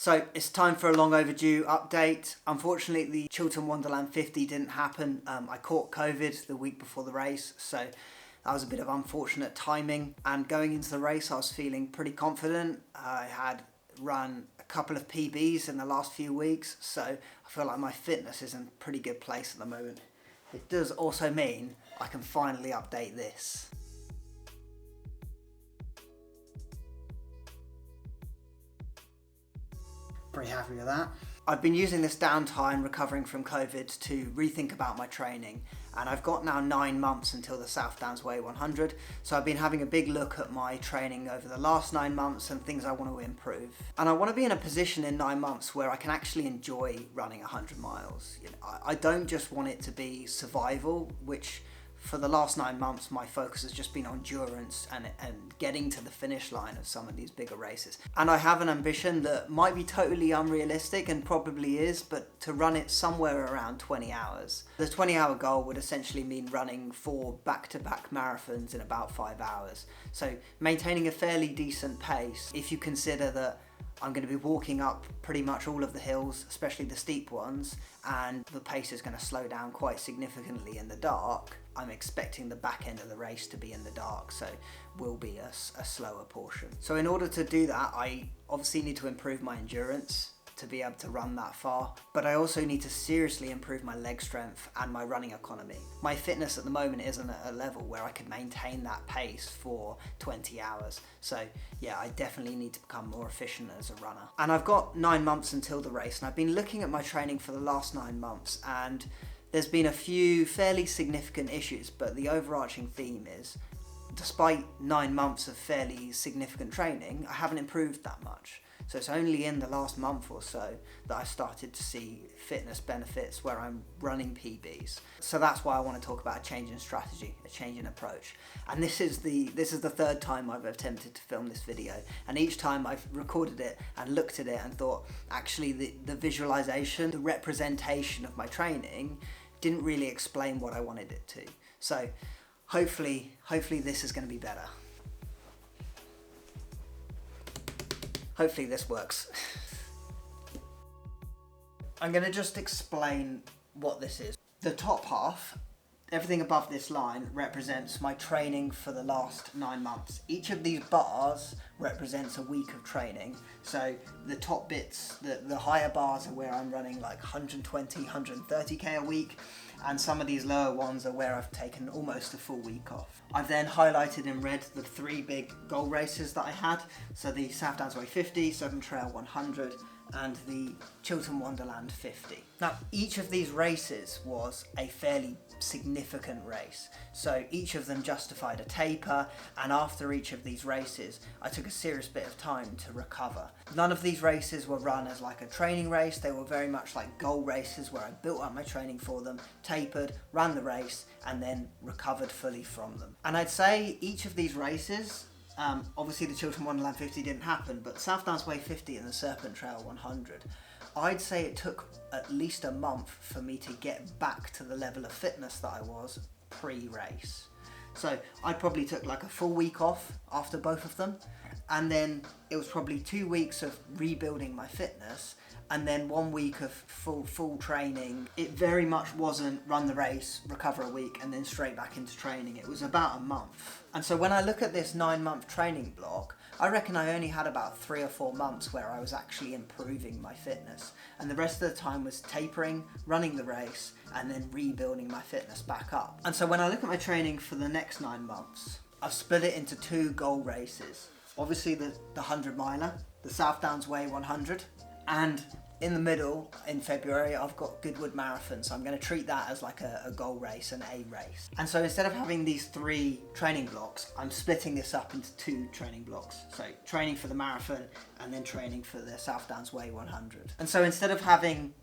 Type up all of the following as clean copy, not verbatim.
So it's time for a long overdue update. Unfortunately, the Chiltern Wonderland 50 didn't happen. I caught COVID the week before the race, so that was a bit of unfortunate timing. And going into the race, I was feeling pretty confident. I had run a couple of PBs in the last few weeks, so I feel like my fitness is in a pretty good place at the moment. It does also mean I can finally update this. Pretty happy with that. I've been using this downtime recovering from COVID to rethink about my training, and I've got now 9 months until the South Downs Way 100, so I've been having a big look at my training over the last 9 months and things I want to improve. And I want to be in a position in 9 months where I can actually enjoy running 100 miles. I don't just want it to be survival, which for the last 9 months, my focus has just been on endurance and getting to the finish line of some of these bigger races. And I have an ambition that might be totally unrealistic and probably is, but to run it somewhere around 20 hours. The 20-hour goal would essentially mean running 4 back-to-back marathons in about 5 hours. So maintaining a fairly decent pace, if you consider that I'm going to be walking up pretty much all of the hills, especially the steep ones, and the pace is going to slow down quite significantly in the dark. I'm expecting the back end of the race to be in the dark, so will be a slower portion. So in order to do that, I obviously need to improve my endurance to be able to run that far, but I also need to seriously improve my leg strength and my running economy. My fitness at the moment isn't at a level where I could maintain that pace for 20 hours. So yeah, I definitely need to become more efficient as a runner. And I've got 9 months until the race, and I've been looking at my training for the last 9 months, and there's been a few fairly significant issues, but the overarching theme is, despite 9 months of fairly significant training, I haven't improved that much. So it's only in the last month or so that I started to see fitness benefits where I'm running PBs. So that's why I want to talk about a change in strategy, a change in approach. And this is the third time I've attempted to film this video. And each time I've recorded it and looked at it and thought, actually the visualization, the representation of my training didn't really explain what I wanted it to. So hopefully this is going to be better. Hopefully this works. I'm going to just explain what this is. The top half, everything above this line, represents my training for the last 9 months. Each of these bars represents a week of training. So the top bits, the higher bars are where I'm running like 120, 130k a week, and some of these lower ones are where I've taken almost a full week off. I've then highlighted in red the 3 big goal races that I had. So the South Downs Way 50, Serpent Trail 100, and the Chiltern Wonderland 50. Now, each of these races was a fairly significant race. So each of them justified a taper, and after each of these races, I took a serious bit of time to recover. None of these races were run as like a training race. They were very much like goal races where I built up my training for them, tapered, ran the race, and then recovered fully from them. And I'd say each of these races, obviously the Chiltern Wonderland 50 didn't happen, but South Downs Way 50 and the Serpent Trail 100, I'd say it took at least a month for me to get back to the level of fitness that I was pre-race. So I probably took like a full week off after both of them, and then it was probably 2 weeks of rebuilding my fitness, and then 1 week of full training. It very much wasn't run the race, recover a week, and then straight back into training. It was about a month. And so when I look at this 9-month training block, I reckon I only had about 3 or 4 months where I was actually improving my fitness. And the rest of the time was tapering, running the race, and then rebuilding my fitness back up. And so when I look at my training for the next 9 months, I've split it into 2 goal races. Obviously the 100 miler, the South Downs Way 100, and in the middle, in February, I've got Goodwood Marathon, so I'm going to treat that as like a goal race, an A race. And so instead of having these 3 training blocks, I'm splitting this up into 2 training blocks. So training for the marathon and then training for the South Downs Way 100. And so instead of having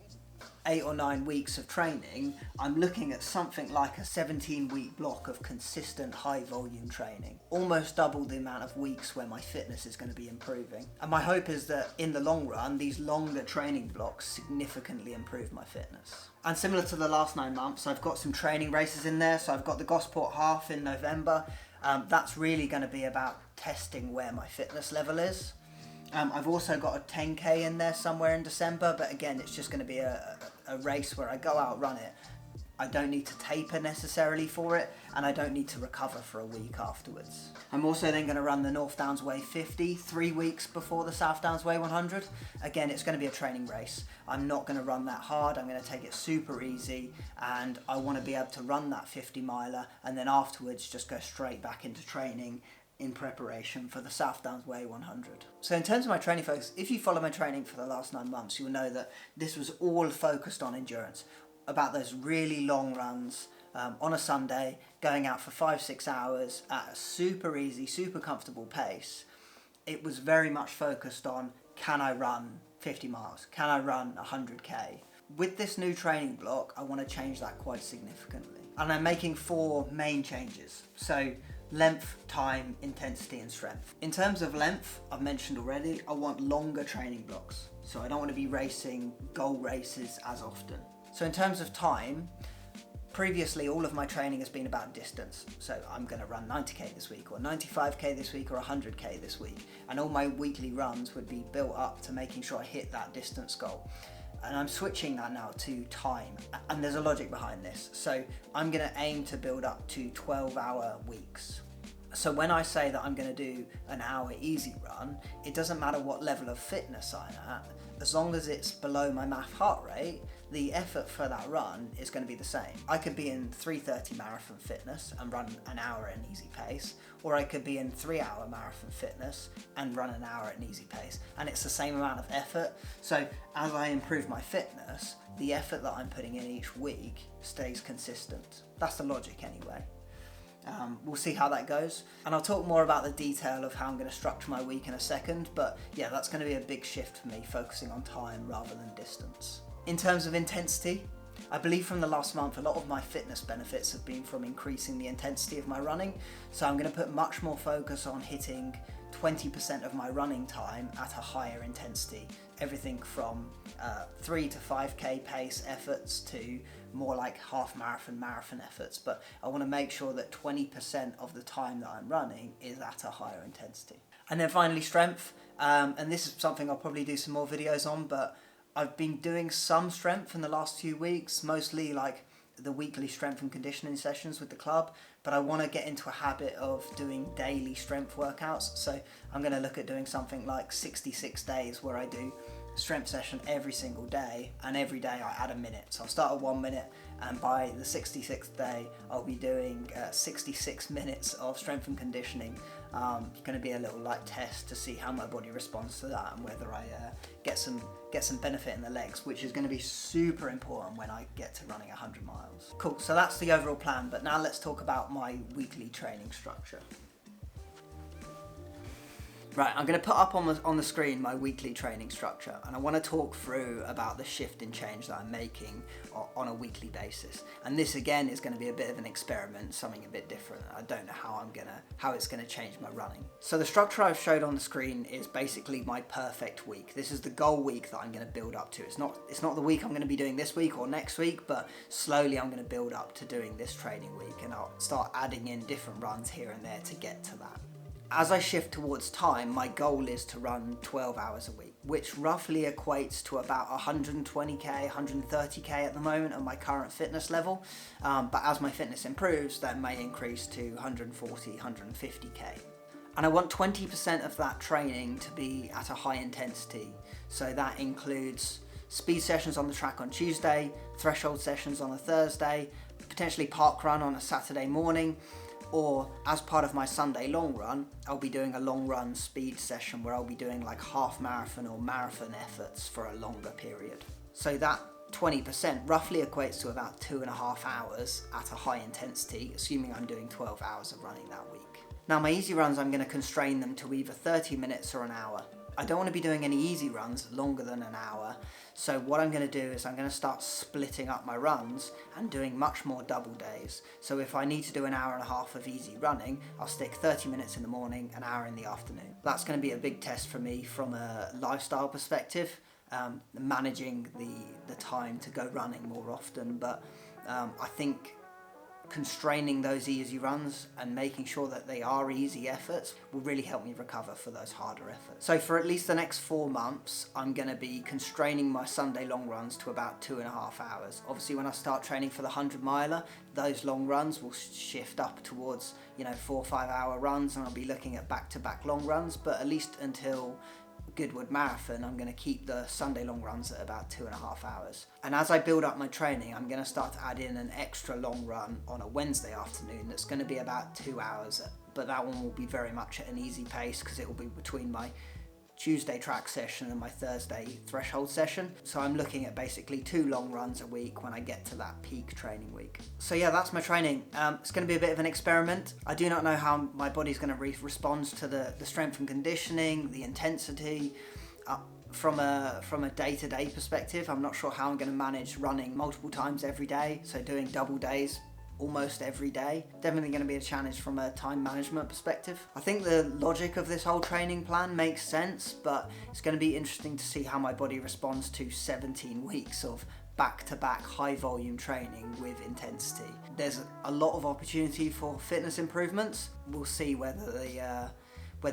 8 or 9 weeks of training, I'm looking at something like a 17-week block of consistent high volume training. Almost double the amount of weeks where my fitness is going to be improving. And my hope is that in the long run, these longer training blocks significantly improve my fitness. And similar to the last 9 months, I've got some training races in there. So I've got the Gosport Half in November. That's really going to be about testing where my fitness level is. I've also got a 10k in there somewhere in December, but again, it's just going to be a race where I go out, run it. I don't need to taper necessarily for it, and I don't need to recover for a week afterwards. I'm also then going to run the North Downs Way 50 3 weeks before the South Downs Way 100. Again, it's going to be a training race. I'm not going to run that hard. I'm going to take it super easy, and I want to be able to run that 50 miler and then afterwards just go straight back into training in preparation for the South Downs Way 100. So in terms of my training focus, if you follow my training for the last 9 months, you'll know that this was all focused on endurance, about those really long runs on a Sunday, going out for 5-6 hours at a super easy, super comfortable pace. It was very much focused on, can I run 50 miles? Can I run 100k? With this new training block, I want to change that quite significantly. And I'm making 4 main changes. So length, time, intensity and strength. In terms of length, I've mentioned already, I want longer training blocks. So I don't want to be racing goal races as often. So in terms of time, previously all of my training has been about distance. So I'm going to run 90k this week, or 95k this week, or 100k this week. And all my weekly runs would be built up to making sure I hit that distance goal. And I'm switching that now to time. And there's a logic behind this. So I'm going to aim to build up to 12-hour weeks. So when I say that I'm going to do an hour easy run, it doesn't matter what level of fitness I'm at. As long as it's below my MAF heart rate, the effort for that run is going to be the same. I could be in 3:30 marathon fitness and run an hour at an easy pace, or I could be in 3-hour marathon fitness and run an hour at an easy pace, and it's the same amount of effort. So as I improve my fitness, the effort that I'm putting in each week stays consistent. That's the logic anyway. We'll see how that goes, and I'll talk more about the detail of how I'm going to structure my week in a second, but yeah, that's going to be a big shift for me, focusing on time rather than distance. In terms of intensity, I believe from the last month a lot of my fitness benefits have been from increasing the intensity of my running, so I'm going to put much more focus on hitting 20% of my running time at a higher intensity. Everything from 3 to 5k pace efforts to more like half marathon efforts, but I want to make sure that 20% of the time that I'm running is at a higher intensity. And then finally strength, and this is something I'll probably do some more videos on, but I've been doing some strength in the last few weeks, mostly like the weekly strength and conditioning sessions with the club, but I want to get into a habit of doing daily strength workouts. So I'm going to look at doing something like 66 days where I do a strength session every single day, and every day I add a minute. So I'll start at 1 minute, and by the 66th day I'll be doing 66 minutes of strength and conditioning. It's going to be a little light test to see how my body responds to that, and whether I get some benefit in the legs, which is going to be super important when I get to running 100 miles. Cool, so that's the overall plan, but now let's talk about my weekly training structure. Right, I'm going to put up on the screen my weekly training structure, and I want to talk through about the shift in change that I'm making on a weekly basis. And this again is going to be a bit of an experiment, something a bit different. I don't know how it's going to change my running. So the structure I've showed on the screen is basically my perfect week. This is the goal week that I'm going to build up to. It's not the week I'm going to be doing this week or next week, but slowly I'm going to build up to doing this training week, and I'll start adding in different runs here and there to get to that. As I shift towards time, my goal is to run 12 hours a week, which roughly equates to about 120k, 130k at the moment at my current fitness level. But as my fitness improves, that may increase to 140, 150k. And I want 20% of that training to be at a high intensity. So that includes speed sessions on the track on Tuesday, threshold sessions on a Thursday, potentially park run on a Saturday morning, or as part of my Sunday long run, I'll be doing a long run speed session where I'll be doing like half marathon or marathon efforts for a longer period. So that 20% roughly equates to about 2.5 hours at a high intensity, assuming I'm doing 12 hours of running that week. Now my easy runs, I'm going to constrain them to either 30 minutes or an hour. I don't want to be doing any easy runs longer than an hour, so what I'm going to do is I'm going to start splitting up my runs and doing much more double days. So if I need to do an hour and a half of easy running, I'll stick 30 minutes in the morning, an hour in the afternoon. That's going to be a big test for me from a lifestyle perspective, managing the time to go running more often, but I think constraining those easy runs and making sure that they are easy efforts will really help me recover for those harder efforts. So for at least the next 4 months, I'm going to be constraining my Sunday long runs to about 2.5 hours. Obviously, when I start training for the 100 miler, those long runs will shift up towards, 4 or 5 hour runs, and I'll be looking at back-to-back long runs, but at least until Goodwood Marathon, I'm going to keep the Sunday long runs at about 2.5 hours. And as I build up my training, I'm going to start to add in an extra long run on a Wednesday afternoon that's going to be about 2 hours, but that one will be very much at an easy pace because it will be between my Tuesday track session and my Thursday threshold session. So I'm looking at basically 2 long runs a week when I get to that peak training week. So yeah, that's my training. It's going to be a bit of an experiment. I do not know how my body's going to respond to the strength and conditioning, the intensity. From a day-to-day perspective, I'm not sure how I'm going to manage running multiple times every day, so doing double days almost every day. Definitely going to be a challenge from a time management perspective. I think the logic of this whole training plan makes sense, but it's going to be interesting to see how my body responds to 17 weeks of back-to-back high volume training with intensity. There's a lot of opportunity for fitness improvements. We'll see whether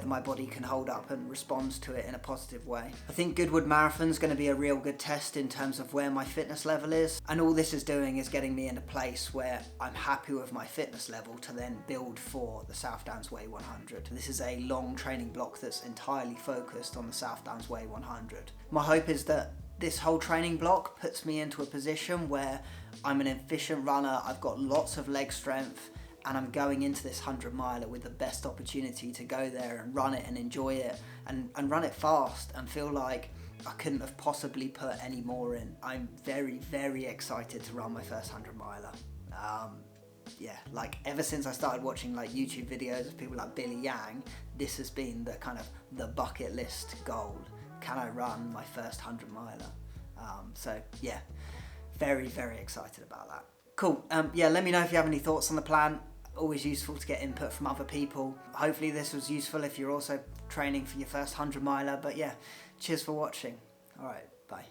my body can hold up and responds to it in a positive way. I think Goodwood Marathon is going to be a real good test in terms of where my fitness level is, and all this is doing is getting me in a place where I'm happy with my fitness level to then build for the South Downs Way 100. This is a long training block that's entirely focused on the South Downs Way 100. My hope is that this whole training block puts me into a position where I'm an efficient runner, I've got lots of leg strength, and I'm going into this 100 miler with the best opportunity to go there and run it and enjoy it and run it fast and feel like I couldn't have possibly put any more in. I'm very, very excited to run my first 100 miler. Ever since I started watching YouTube videos of people like Billy Yang, this has been the bucket list goal. Can I run my first 100 miler? Very, very excited about that. Cool. Let me know if you have any thoughts on the plan. Always useful to get input from other people. Hopefully this was useful if you're also training for your first 100 miler. But yeah, cheers for watching. All right, bye.